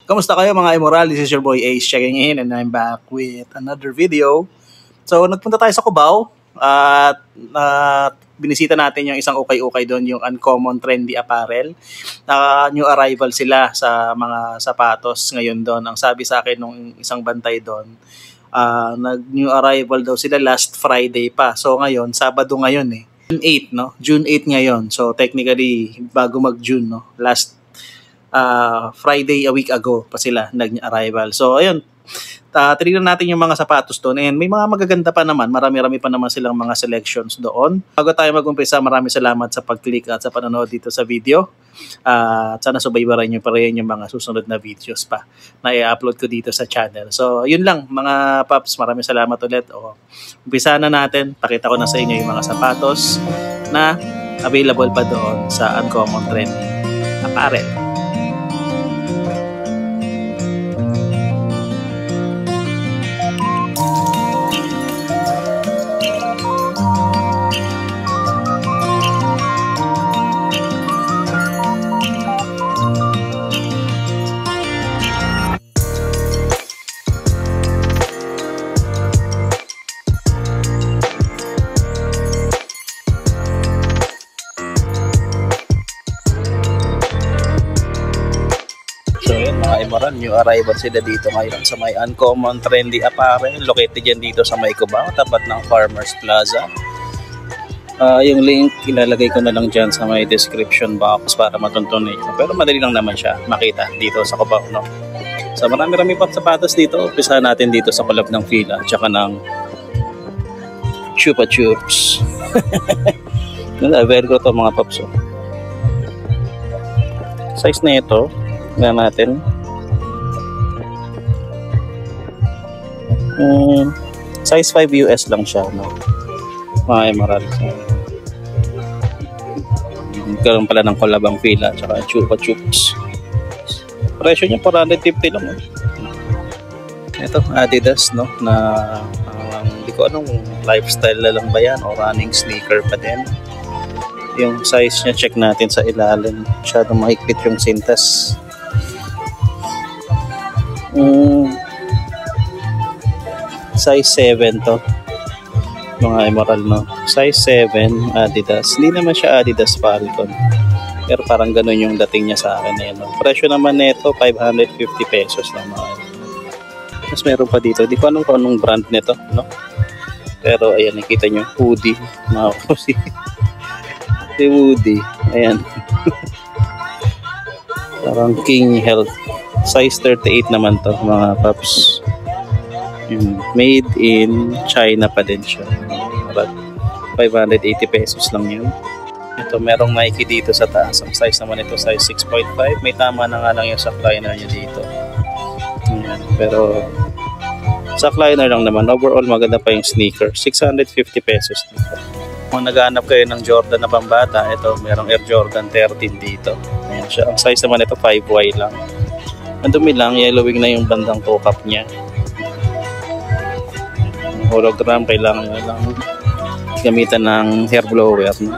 Kamusta kayo mga Immoral? This is your boy Ace checking in and I'm back with another video. So nagpunta tayo sa Cubao at binisita natin yung isang ukay-ukay doon, yung Uncommon Trendy Apparel. New arrival sila sa mga sapatos ngayon doon. Ang sabi sa akin nung isang bantay doon, nag-new arrival daw sila last Friday pa. So ngayon, Sabado ngayon June 8, no? June 8 ngayon. So technically, bago mag-June, no? Last Friday a week ago pa sila nag-arrival. So ayun, tinignan natin yung mga sapatos doon and may mga magaganda pa naman, marami-rami pa naman silang mga selections doon. Bago tayo mag-umpisa, maraming salamat sa pag-click at sa panonood dito sa video. At sana subaybayan nyo pa rin yung mga susunod na videos pa na i-upload ko dito sa channel. So yun lang mga paps, maraming salamat ulit. Umpisa na natin, pakita ko na sa inyo yung mga sapatos na available pa doon sa Uncommon Trendy Apparel. New arrival sila dito ngayon sa may Uncommon Trendy Apparel, located yan dito sa may Cubao, tapat ng Farmers Plaza. Yung link ilalagay ko na lang dyan sa may description box para matuntun nyo, pero madali lang naman siya makita dito sa Cubao, no? So marami-rami pa sapatos dito. Umpisa natin dito sa kulab ng Fila tsaka ng Chupa Chups. Velcro to mga paps. Size na ito nga natin, size 5 US lang siya, no? Mga Emerald. Karoon pala ng kolabang Fila tsaka Chupa Chups. Presyo niya 450 lang. Ito Adidas, no? Na hindi ko anong lifestyle na lang ba yan o running sneaker pa din. Yung size niya, check natin sa ilalim. Masyadong mahigpit yung sintas. Size 7 to mga Emerald, no? Size 7 Adidas. Hindi naman siya Adidas Falcon, pero parang ganun yung dating niya sa akin, no? Presyo naman nito 550 pesos lang mga. Tapos meron pa dito, di ko anong brand nito, no? Pero ayan, nakita nyo, hoodie mga kasi si hoodie, ayan. Parang King Health, size 38 naman to mga paps. Made in China pa din siya. About 580 pesos lang yun. Ito, merong Nike dito sa taas. Ang size naman ito, size 6.5. May tama na nga lang yung sackliner niya dito. Ayan. Pero sackliner lang naman. Overall, maganda pa yung sneaker. 650 pesos dito. Kung naghahanap kayo ng Jordan na pambata, ito, merong Air Jordan 13 dito. Ayan siya. Ang size naman ito, 5Y lang. Ang dumi lang, yellowing na yung bandang toe cap niya. Hologram, kailangan nyo lang gamitan ng hair blower, no?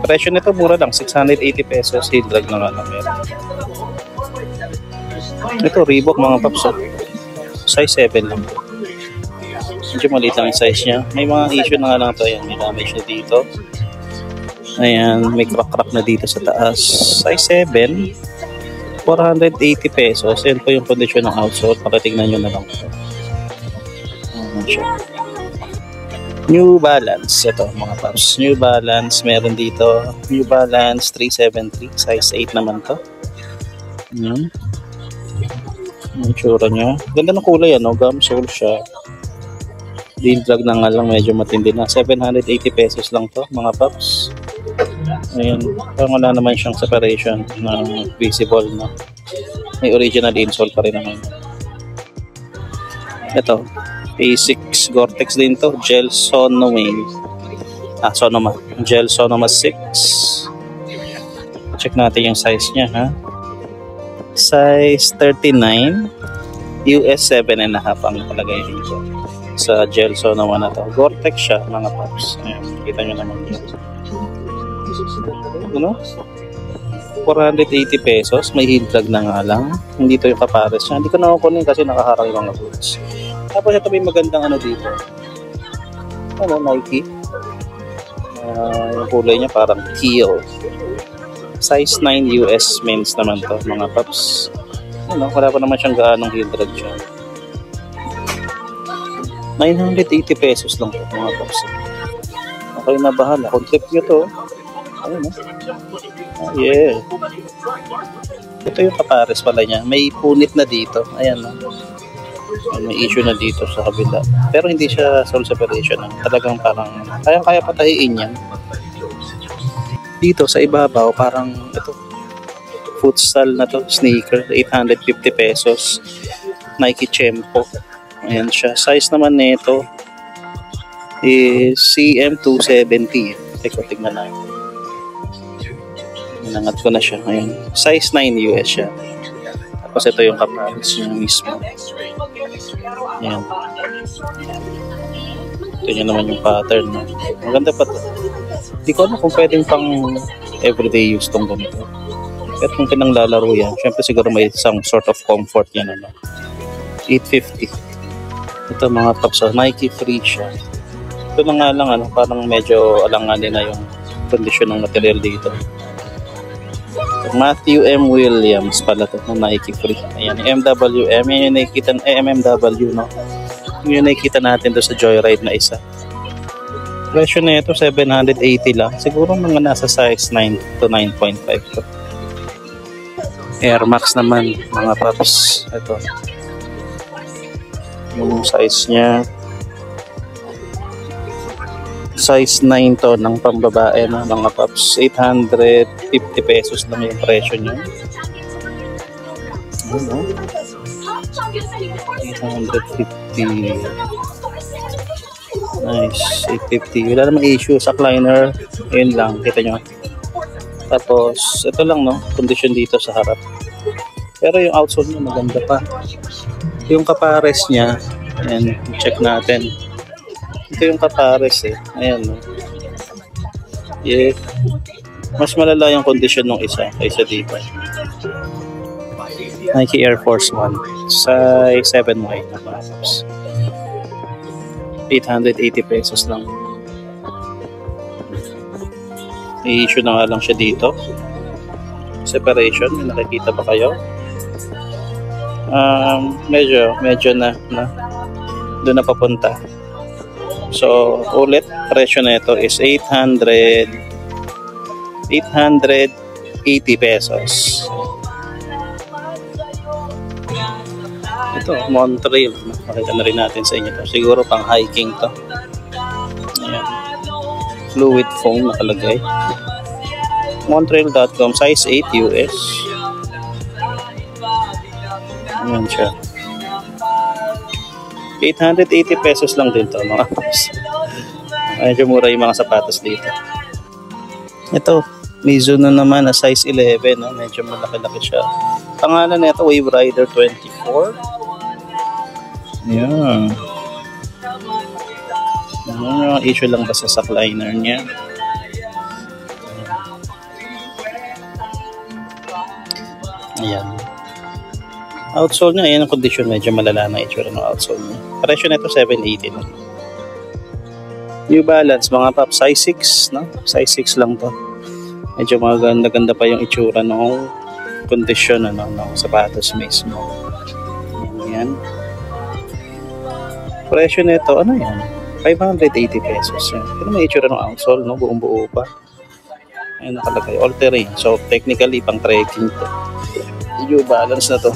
Presyo nito mura lang, 680 pesos. Heel drag na lang meron. Ito Reebok mga paps, size 7 lang. Medyo maliit lang yung size nya. May mga issue na nga lang ito. Ayan, may damage na dito. Ayan, may crack na dito sa taas. Size 7, 480 pesos. Yan po yung kondisyon ng outsole. Pakitignan nyo na lang ito. New Balance, ito mga paps, New Balance, meron dito New Balance 373, size 8 naman to. Yan yung tsura nya, ganda ng kulay, ano? Gum sole siya, deal drag na nga lang, medyo matindi na. 780 pesos lang to mga paps. Ayan, parang wala naman siyang separation na visible, no? May original insole pa rin naman. Ito A6 Gore-Tex din to, Gel Sonoma. Sonoma. Gel Sonoma 6. Check natin yung size niya, ha. Size 39, US 7.5 ang palagay dito. Sa Gelso naman na to. Gore-Tex siya, mga paps. Ayan, kita nyo naman yun. Ano? 480 pesos. May heel drag na nga lang. Hindi to yung kapares niya. Hindi ko nakukunin kasi nakaharang yung mga boots. Tapos ito may magandang ano dito. Ano, Nike. Yung kulay niya parang teal. Size 9 US men's naman to, mga paps. Ano, wala pa naman siyang gaanong heel drag siya. 980 pesos lang po, mga paps. Okay na bahala. Kung trip nyo to, ayun, yeah. Ito yung kapares pala niya. May punit na dito. Ayan, may issue na dito sa kabila. Pero hindi siya sole separation. Talagang parang, kaya patahiin yan. Dito sa ibabaw, parang ito, futsal na to, sneaker, 850 pesos. Nike Chempo. Ayan siya. Size naman nito is CM270. Tignan natin. Inangat ko na siya. Ayan. Size 9 US siya. Tapos ito yung kapares niya mismo. Ayan. Ito nyo naman yung pattern. No? Maganda pa to. Hindi ko alam kung pwedeng pang everyday use tong ganito. Pero kung pinanglalaro yan, syempre siguro may isang sort of comfort yan. Ano? 850. Ito mga paps, Nike free siya. Ito na nga lang, ano, parang medyo alanganin na yung kondisyon ng material dito. Matthew M. Williams pala ito, ng Nike free. Ayan, MWM, yun yung nakikita, MMW, no? Yun yung nakikita natin doon sa Joyride na isa. Presyo na ito, 780 lang. Siguro mga nasa size 9 to 9.5 to. Air Max naman, mga paps. Ito. Yung size niya size 9 to ng pambabae na mga paps. 850 pesos lang yung presyo niya. Ano? 850. Nice. 850. Wala namang issue sa liner. Yun lang. Kita nyo. Tapos ito lang, no, condition dito sa harap. Pero yung outsole niya maganda pa. Yung kapares niya, ayan, check natin. Ito yung kapares eh. Ayan, no. Yeah. Mas malala yung condition ng isa kaysa dito. Nike Air Force 1. Size 7Y na paps. 880 pesos lang. I-issue na nga lang siya dito. Separation, may nakikita ba kayo? Medyo na doon na papunta. So ulit, presyo na ito is 880 pesos. Ito, Montreal. Makita na rin natin sa inyo to. Siguro pang hiking to. Ayan. Fluid foam nakalagay. Montreal.com, size 8 US. Ayan siya. 880 pesos lang din to, mga paps. Medyo mura yung mga sapatos dito. Ito, Mizuno naman na size 11, no? Medyo malaki-laki siya. Pangalan nito Wave Rider 24. Ayan. Issue lang basta sa liner niya. Ayan. Outsole niya, ayan ang condition, medyo malala na itsura ng outsole niya. Presyo nito 780 lang. New Balance, mga pap, size 6, no? Size 6 lang to. Medyo maganda-ganda pa yung itsura ng condition, ano, ng sapatos mismo. Ayan. Presyo nito, ano yan? 580 pesos yan. Pero may itsura ng outsole, no? Buong-buo pa. Ayan nakalagay, all terrain. So technically pang trekking to. New Balance na to.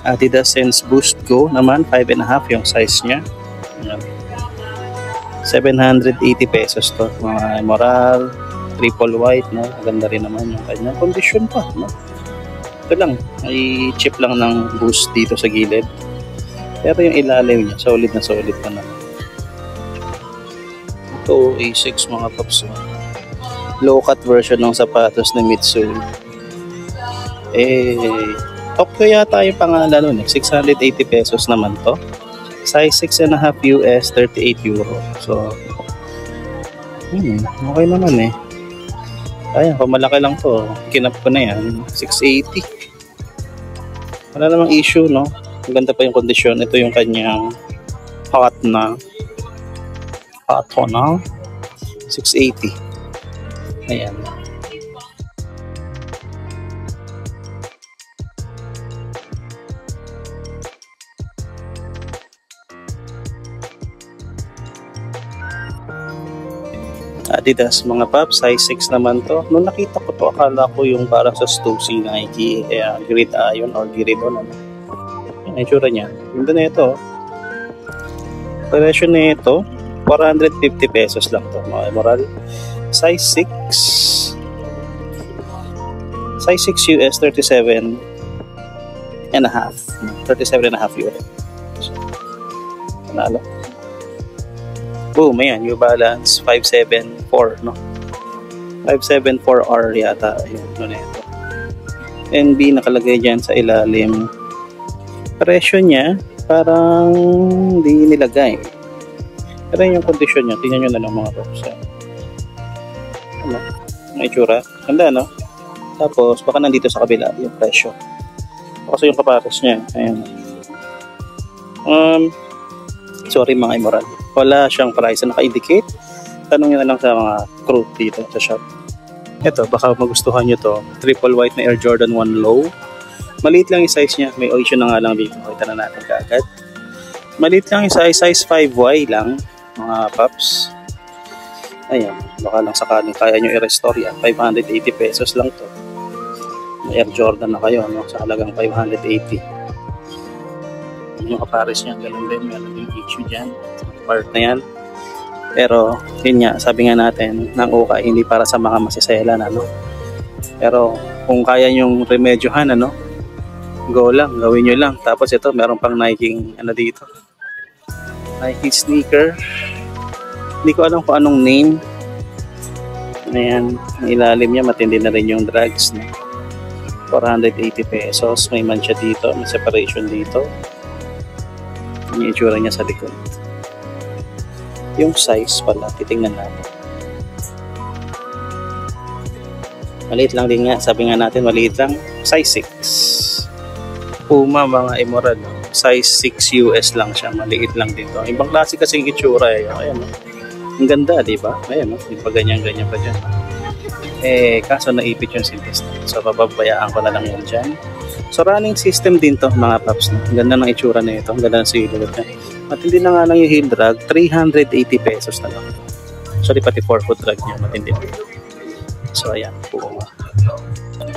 Adidas Sense Boost Go naman, 5.5 yung size nya. Ayan. 780 pesos to. Mga Moral, triple white, no? Maganda rin naman yung kanyang condition pa, no? Ito lang, may chip lang ng boost dito sa gilid. Pero yung ilalim niya, solid na solid pa naman. Ito, A6 mga paps. Low-cut version ng sapatos ni Mitsui. Tokyo yata yung pangalan nun. 680 pesos naman to. Size 6.5 US, 38 euro. So, okay naman eh. Ayan, pamalaki lang to. Kinap ko na yan. 680. Wala namang issue, no? Maganda pa yung kondisyon. Ito yung kanyang hot na 680. Ayan. Adidas mga paps, size 6 naman to. Nung nakita ko to, akala ko yung parang sa Stussy Nike Grid Ion or Grid On. Yung itsura niya. Ganda na ito. Presyo na ito, 450 pesos lang to mga moral. Size 6. Size 6 US, 37 and a half. 37 and a half euro. So, panalo. Boom, ayan, New Balance 574, no? 574R yata yung ano nito. NB nakalagay dyan sa ilalim. Presyo niya parang hindi nilagay. Pero yung kondisyon niya, tingnan nyo na lang mga box. Ano? Ang itsura. Ganda, no? Tapos, baka nandito sa kabila yung presyo. Kasi yung kapares niya. Ayan. Sorry mga immoral. Wala siyang price na naka-indicate. Tanong nyo na lang sa mga crew dito sa shop. Ito, baka magustuhan nyo to. Triple white na Air Jordan 1 Low. Maliit lang yung size niya. May issue na nga lang dito. Kita na natin kaagad. Maliit lang yung size 5Y lang. Mga paps. Ayan. Baka lang sakaling kaya nyo i-restore yan. 580 pesos lang to. May Air Jordan na kayo, no? Sa halagang 580. Yung kapares niya, ganun din. Meron yung issue dyan. Part na yan. Pero, yun nga, sabi nga natin, ng ukay, hindi para sa mga masiselan, ano? Pero, kung kaya yung remedyohan, ano? Go lang, gawin nyo lang. Tapos ito, meron pang Nike, ano dito? Nike sneaker. Hindi ko alam kung anong name. Ayan, ang ilalim niya, matindi na rin yung drags, no? 480 pesos. May mancha dito, may separation dito. Yung itsura niya sa likod. Yung size pala, titingnan natin. Maliit lang din nga, sabi nga natin maliit lang. Size 6. Puma mga immoral, no? Size 6 US lang siya, maliit lang dito. Ibang klase kasi yung itsura eh. Ayan, no? Ang ganda, di ba? Ayan, no? Di ba ganyan-ganyan pa dyan? Kaso naipit yung sintas. So, pababayaan ko na lang yan dyan. So, running system din to mga paps. No? Ang ganda ng itsura na ito. Ang ganda ng silhouette niya. Matindi na nga lang yung heel drag. 380 pesos na lang. Sorry, pati 4-foot drag niya. Matindi na. So, ayan. Puma.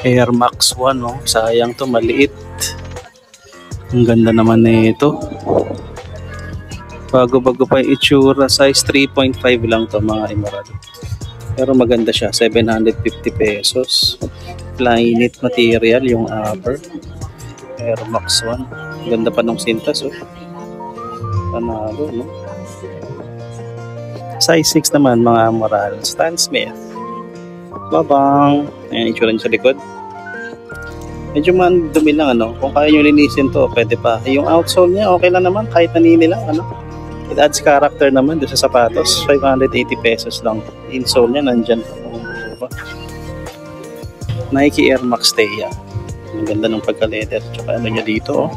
Air Max 1. No? Sayang to. Maliit. Ang ganda naman na ito. Bago-bago pa yung itsura. Size 3.5 lang to mga immoral. Pero maganda siya. 750 pesos. Flyknit material yung upper. Air Max 1. Ganda pa ng sintas, oh. Panalo, no? Size 6 naman, mga moral. Stan Smith. Babang. Ayan, itsura niya sa likod. Medyo man dumi lang, ano? Kung kaya nyo linisin to, pwede pa. Yung outsole niya, okay lang naman. Kahit nanini lang, ano? It adds character naman doon sa sapatos. 580 pesos lang. Insole niya, nandyan pa. Nike Air Max Thea. Ang ganda ng pagka-leather. Tsaka ano niya dito, oh.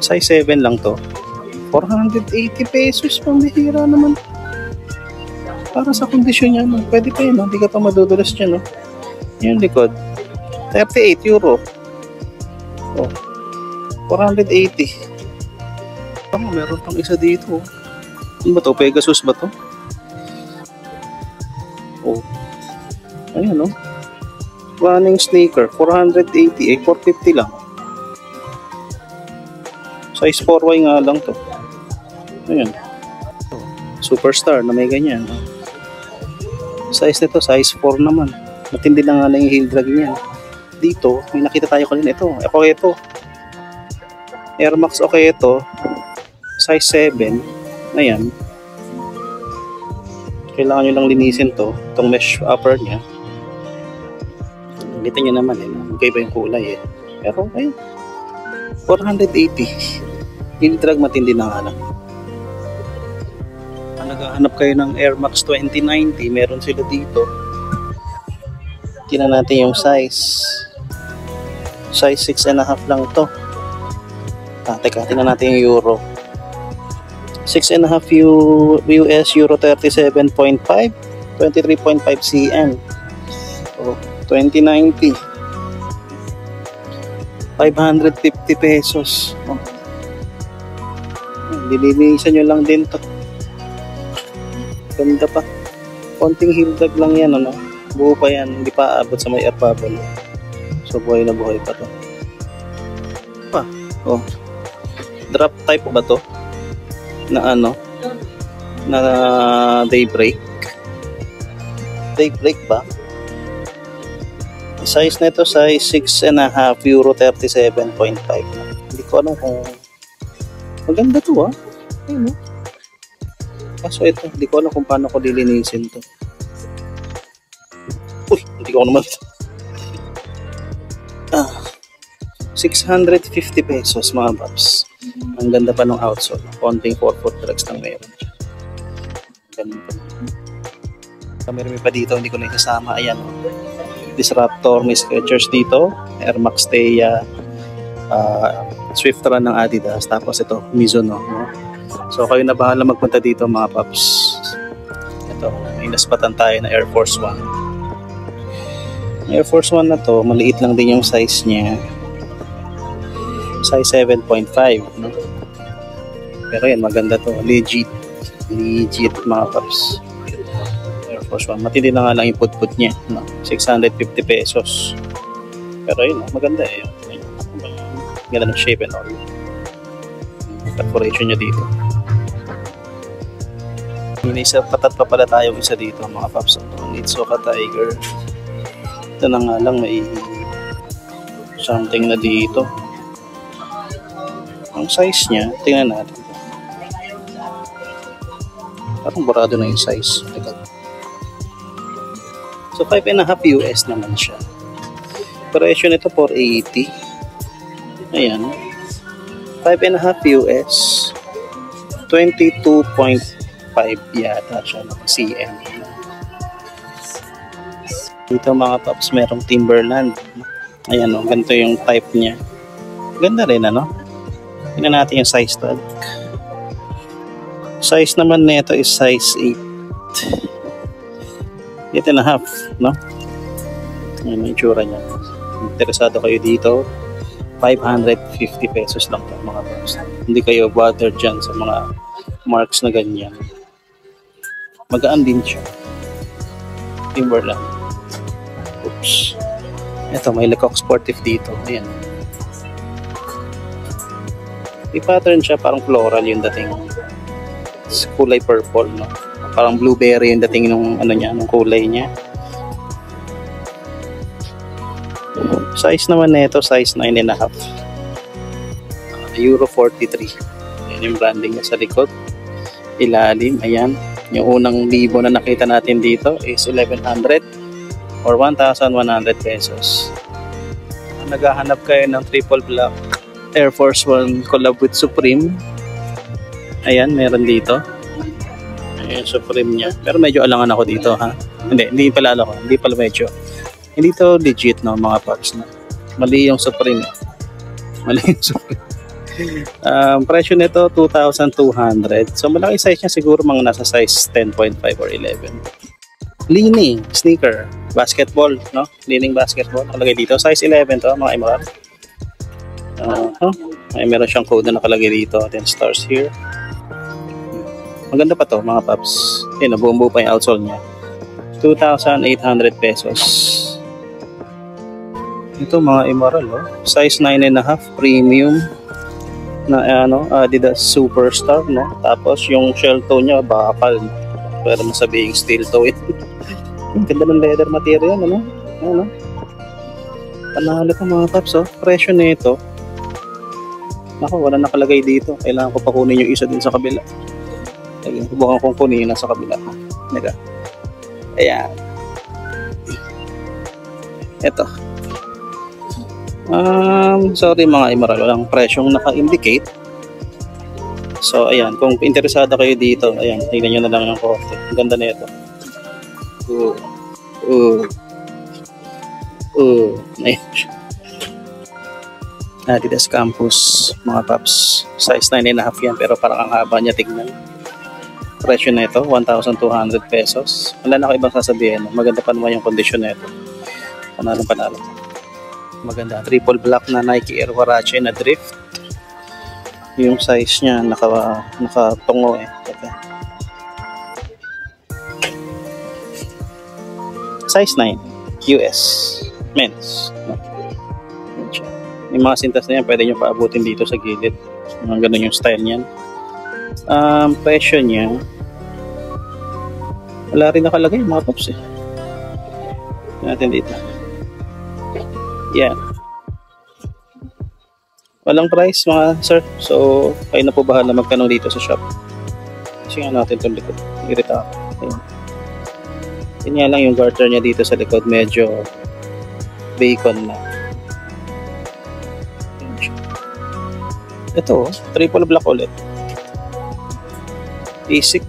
Size 7 lang to. 480 pesos. Pambihira naman. Para sa kondisyon niya, no? Pwede pa yun, no? Hindi ka pa madudulas niya, no? Yung likod. 38 euro. Oh. 480. Meron pang isa dito, oh. Ano ba to? Pegasus ba to? Oh. Ayan, no? Running sneaker, 480, 450 lang. Size 4Y nga lang to. Ayan. Superstar na may ganyan. Size nito, size 4 naman. Matindi na nga lang yung heel drag niya. Dito, may nakita tayo kanina ito. Okay ito. Air Max okay ito. Size 7. Ayan. Kailangan nyo lang linisin to. Itong mesh upper niya. Kita nyo naman eh, magkaiba yung kulay eh. Pero ayun, 480. Heel drag matindi na nga lang. Naghahanap kayo ng Air Max 2090, meron sila dito. Tingnan natin yung size. Size 6.5 lang to. Teka, tingnan natin yung Euro. 6.5 US Euro 37.5, 23.5 cm. So, 2090. 550 pesos. Oh. Dilinisan nyo lang din to. Ganda pa. Konting heel drag lang yan, ano? Buo pa yan. Hindi pa aabot sa may air bubble. So, buhay na buhay pa to. Pa. Oh. Drop type ba to? Na ano? Na daybreak. Daybreak ba? Size nito size 6.5 Euro 37.5. Hindi ko alam kung maganda to, ah. Ayun, no? Kaso ito, hindi ko alam kung paano ko lilinisin to. Uy, hindi ko naman ito. 650 pesos mga paps. Ang ganda pa ng outsole. Konting 4-foot tracks lang meron. Ganda pa. Meron pa dito, hindi ko na isasama. Ayan. Disruptor, may Skechers dito. Air Max Thea. Swift Run ng Adidas. Tapos ito, Mizuno. No? So kayo na bahala magpunta dito mga paps. Ito, may naspatan tayo na Air Force 1. Air Force 1 na to, maliit lang din yung size niya. Size 7.5, no? Pero yan, maganda to. Legit mga paps. Air Force 1. Matindi na nga lang yung put-put niya, no? 650 pesos. Pero yun, maganda eh. Ganda ng shape and all. Perforation niya dito. Isa patat pa pala tayong isa dito mga paps. Nitsuka Tiger. Ito na nga lang, may something na dito. Ang size niya, tingnan natin. Parang barado na yung size. So 5.5 US naman siya. Presyo nito 480. Ayan. 5.5 US. 22.5 yata siya ng cm. Dito mga paps, merong Timberland. Ayan o, ganito yung type niya. Ganda rin, ano? Tingnan natin yung size tag. Size naman nito is size 8. 8.5, no? Ayan yung itsura niya. Interesado kayo dito, 550 pesos lang po mga paps. Hindi kayo bother dyan sa mga marks na ganyan. Magaan din siya. Timberland. Oops. Ito, may Lecoq Sportive dito. Ayan. May pattern siya, parang floral yung dating. Kulay purple, no? Parang blueberry yung dating nung ano niya, nung kulay niya. Size naman nito, size 9.5. Euro 43. Ayan yung branding niya sa likod. Ilalim, ayan. Yung unang libo na nakita natin dito is 1,100 or 1,100 pesos. Naghahanap kayo ng triple black Air Force 1 collab with Supreme. Ayan, meron dito. Ayan, Supreme niya. Pero medyo alangan ako dito, ha? Hindi pala ako. Hindi pala medyo. Hindi to legit, no, mga paps. No? Mali yung Supreme. Mali yung Supreme. Presyo nito 2,200. So malaki size niya, siguro mga nasa size 10.5 or 11. Leaning sneaker, basketball, no? Leaning basketball. Nakalagay dito, size 11 to, mga emerald. Ay, meron siyang code na nakalagay dito. 10 stars here. Maganda pa to, mga paps. Yan, buong-buo pa yung outsole niya. 2,800 pesos. Ito mga emerald, oh. Size 9.5, premium na ano, Adidas Superstar, no? Tapos yung shell toe niya bakal, pero masabing steel toe ito. Ang ganda ng leather material, ano? Ano? Panalo ko mga paps, oh. Presyo nito, ako, wala nakalagay dito. Kailangan ko pa kunin yung isa din sa kabila. Ayun, subukan kong kunin yung nasa kabila. Nega. Ayan. Ito. Sorry mga emerald, walang presyong naka-indicate. So, ayan. Kung interesado kayo dito, ayan, tingnan nyo na lang yung korte. Ang ganda na ito. Ayan. Adidas Campus, mga paps. Size 9.5 yan, pero parang ang haba niya tignan. Presyo na ito, 1,200 pesos. Wala na ko ibang sasabihin. Maganda pa naman yung kondisyon na ito. Panalo. Maganda. Triple black na Nike Air Huarache na drift. Yung size niya, nakatungo eh. Okay. Size 9, US, men's. Yung mga sintas na yan, pwede nyo paabutin dito sa gilid. Ganun yung style niyan. Presyo niya, wala rin nakalagay mga tops eh. Natin dito. Yan. Walang price mga sir. So, kayo na po bahala magtanong dito sa shop. Kasi nga natin itong likod. Irita ako. Yan nga lang yung garter niya dito sa likod. Medyo bacon na. Ito, triple black ulit. A6.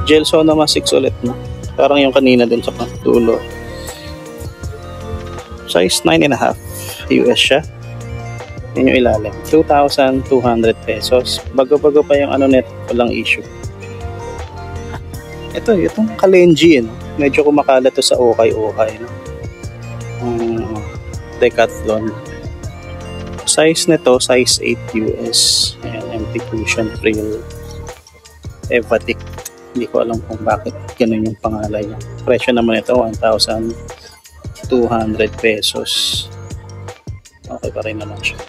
Gel Sonoma 6 ulit na. Parang yung kanina dun sa dulo. Size 9.5 US siya. Yan yung ilalim. 2,200 pesos. Bago-bago pa yung ano net. Walang issue. Itong Kalenji. No? Medyo kumakalat to sa okay. No? Decathlon. Size nito, size 8 US. Ayan, empty cushion frill. Evatic. Hindi ko alam kung bakit ganun yung pangalan niya. Presyo naman ito, 1,200 pesos. Okay pa rin naman siya.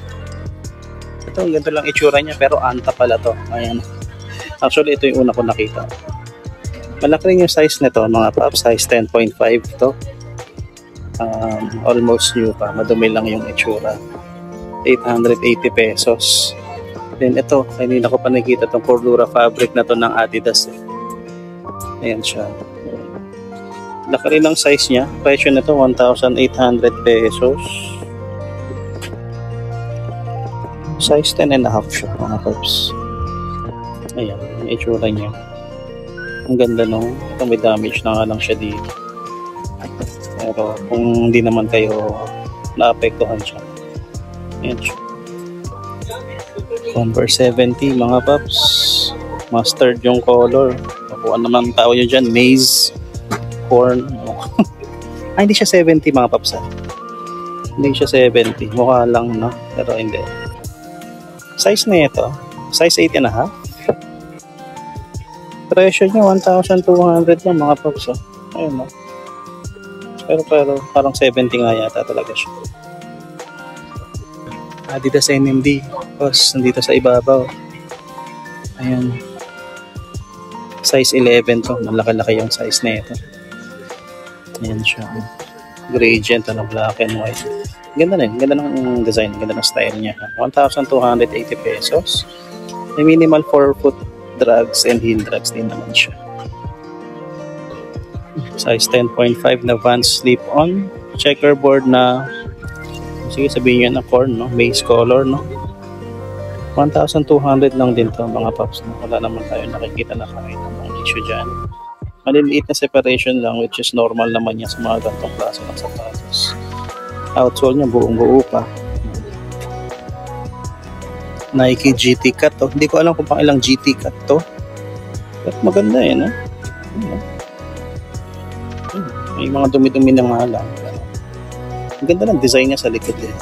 Ito, ganito lang itsura niya, pero anta pala to. Ayan. Actually, ito yung una ko nakita. Malaki rin yung size nito, mga paps. Size 10.5 to. Almost new pa. Madumi lang yung itsura. 880 pesos. Then ito, kanina ko pa nakita itong Cordura fabric na to ng Adidas. Ayan siya. Laki rin ang size niya. Presyo nito 1,800 pesos. Size 10.5 siya mga paps. Ayan, yung itsura niya. Ang ganda nung may damage na nga lang siya dito. Pero kung hindi naman kayo naapektuhan siya. Ayan siya. Converse 70 mga paps. Mustard yung color. Kung ano naman tao nyo dyan. Maize. Corn. Hindi siya 70 mga paps. Hindi siya 70. Mukha lang no. Pero hindi. Size na ito. Size 8.5. Presyo niya 1,200 lang mga paps. Ayun no. Pero parang 70 nga yata talaga siya. Adidas NMD. Tapos nandito sa ibabaw. Ayan. Size 11 to. Malaki-laki yung size na ito. Ayan siya. Gradient na black and white. Ganda na yun. Ganda ng design. Ganda ng style niya. 1,280 pesos. May minimal 4-foot drags and heel drags din naman siya. Size 10.5 na Vans slip-on. Checkerboard na sige sabihin nyo na corn, no? Maize color, no? 1,200 lang din to mga paps. No? Wala naman tayo nakikita na kahit anong issue dyan. Maliliit na separation lang which is normal naman yan sa mga gantong klase ng sapatos. Outsole niya buong buo pa. Nike GT Cut to. Hindi ko alam kung pang ilang GT Cut to. Pero maganda eh, no? May mga dumi-dumi na nga lang. Ang ganda ng design niya sa likod eh.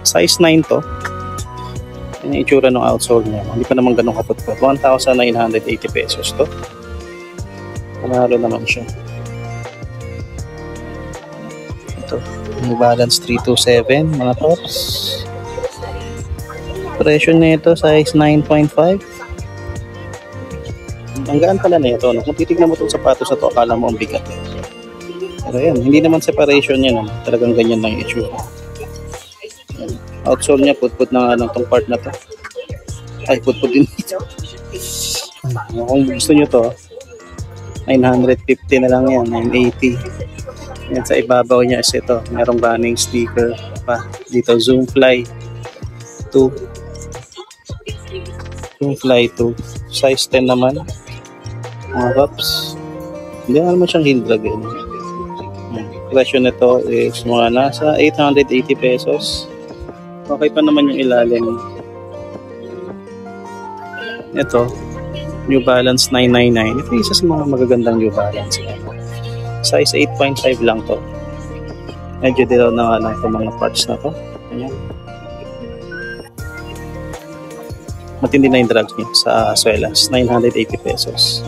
Size 9 to. Yan yung itsura ng outsole niya. Hindi pa naman ganun kapot-pot. 1,980 pesos to. Panalo naman siya. Ito. New Balance 327 mga tops. Presyo nito size 9.5. Ang gaan pala na ito. No? Kung titignan mo itong sapatos na ito, akala mo ang bigat eh. Pero yan, hindi naman separation yan. No? Talagang ganyan lang yung itsura. Outsole niya, put-put na nga lang itong part na to. Ay, put-put din dito. Kung gusto nyo to, 950 na lang yan, 980. Yan sa ibabaw niya is ito. Merong banning sticker pa. Dito, Zoom Fly 2. Yung Fly 2. Size 10 naman. Mga paps. Hindi naman siyang heel drag eh. Presyo nito is mga nasa 880 pesos. Okay pa naman yung ilalim. Ito, New Balance 999. Ito isa sa mga magagandang New Balance. Size 8.5 lang to. Medyo dilaw na nga lang itong mga parts na to. Ayan. Matindi na yung drugs niya sa Suelas. 980 pesos.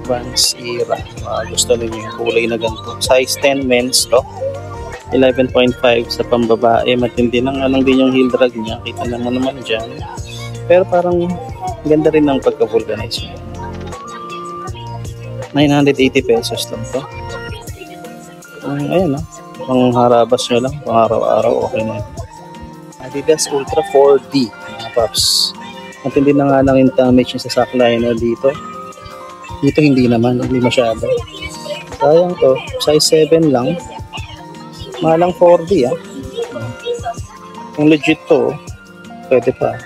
Vans Era. Gusto ninyo yung kulay na ganito. Size 10 men's to. 11.5 sa pambabae. Matindi na nga lang din yung heel drag niya. Kita naman naman dyan. Pero parang ganda rin ng pagka-vulcanize niya. 980 pesos lang to. Ayan pang harabas nyo lang. Pang araw-araw okay na. Adidas Ultra 4D. Paps. Matindi na nga lang yung damage niya sa sackliner dito. Dito hindi naman, hindi masyado. Sayang to, size 7 lang. Malang 4D Kung legit to, pwede pa.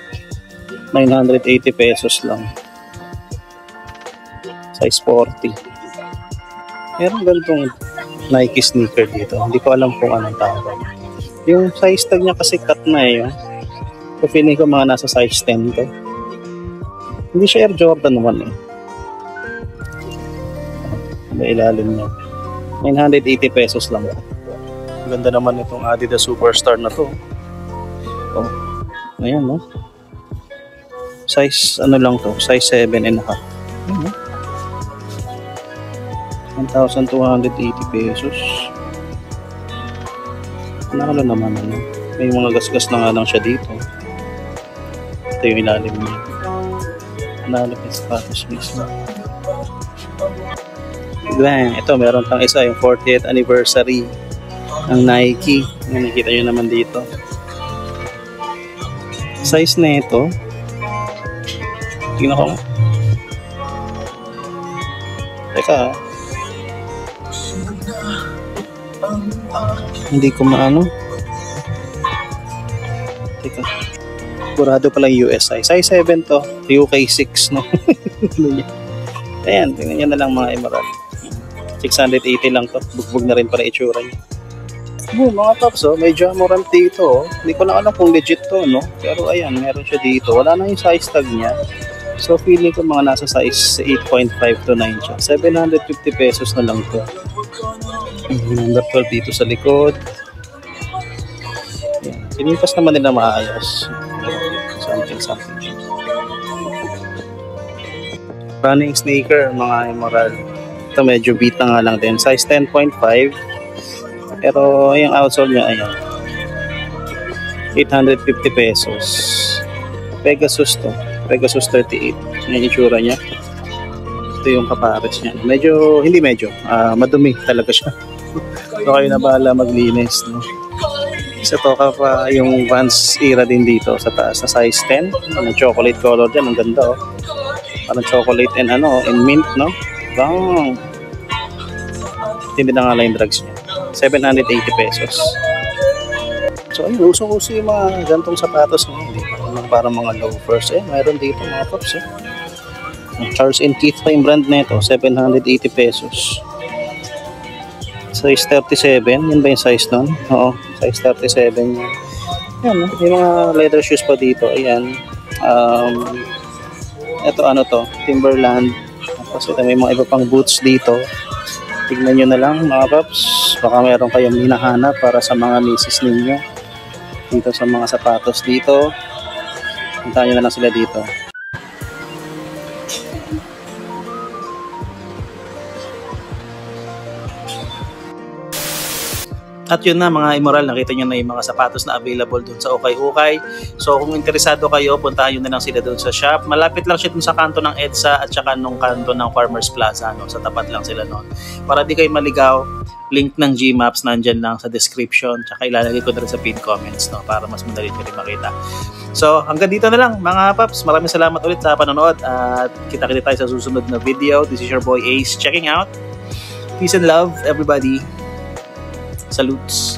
980 pesos lang. Size 40. Meron ganitong Nike sneaker dito. Hindi ko alam kung anong tawag. Yung size tag niya kasi cut na eh. So, feeling ko mga nasa size 10 to. Hindi siya Air Jordan naman eh. May ilalim niya. 980 pesos lang. Ganda naman itong Adidas Superstar na to. Oh. Ayan Size lang to. Size 7.5. 1,280 pesos. Nakala naman May mga gasgas na nga lang siya dito. Ito yung ilalim niya. Nalapit sa sapatos mismo. Ito, meron pang isa, yung 40th anniversary ng Nike. Nakikita nyo naman dito. Size na ito. Tingnan ko. Teka. Hindi ko maano. Teka. Sigurado pala yung US size. Size 7 to. UK 6, no? Ayan, tingnan nyo na lang mga Emerald. 680 lang to. Bugbog na rin pala itsura niya. Mga tops, may Jamorant dito. Hindi ko lang alam kung legit to, no? Pero ayan, meron siya dito. Wala na yung size tag niya. So, feeling ko mga nasa size 8.5 to 9 siya. 750 pesos na lang to. Number 12 dito sa likod. Sinimpas naman nila maayos. Something. Running sneaker, mga Emerald. Ito medyo beat na nga lang din. Size 10.5. Pero yung outsole niya, ayan. 850 pesos. Pegasus to. Pegasus 38. Yung itsura niya. Ito yung kapares niya. Madumi talaga siya. So kayo na bahala maglinis, no? Isa to pa yung Vans Era din dito sa taas na size 10. Chocolate color dyan. Ang ganda, Parang chocolate and mint, no? Bang! Hindi na nga lang yung drugs niya. 780 pesos. So ayun, usong-uso yung mga gantong sapatos ngayon. Parang mga loafers. Mayroon dito mga pops. Charles & Keith pa yung brand nito. 780 pesos. Size 37. Yan ba yung size nun? Oo, size 37 yan. Yan, may mga leather shoes pa dito. Ayan. Ito Timberland. Tapos ito may mga iba pang boots dito. Tignan nyo na lang mga paps. Baka meron kayong hinahanap para sa mga misis ninyo. Dito sa mga sapatos dito. Puntahan nyo na lang sila dito. At yun na mga Emerald, nakita nyo na yung mga sapatos na available dun sa Ukay-Ukay. So kung interesado kayo, puntahan nyo na lang sila dun sa shop. Malapit lang siya dun sa kanto ng EDSA at saka nung kanto ng Farmers Plaza. Sa tapat lang sila nun. Para di kayo maligaw, link ng Gmaps nandyan lang sa description. Tsaka ilalagay ko na rin sa pinned comments, para mas madali nyo rin makita. So hanggang dito na lang mga paps. Maraming salamat ulit sa panonood at kita-kita tayo sa susunod na video. This is your boy Ace checking out. Peace and love everybody. Salutes.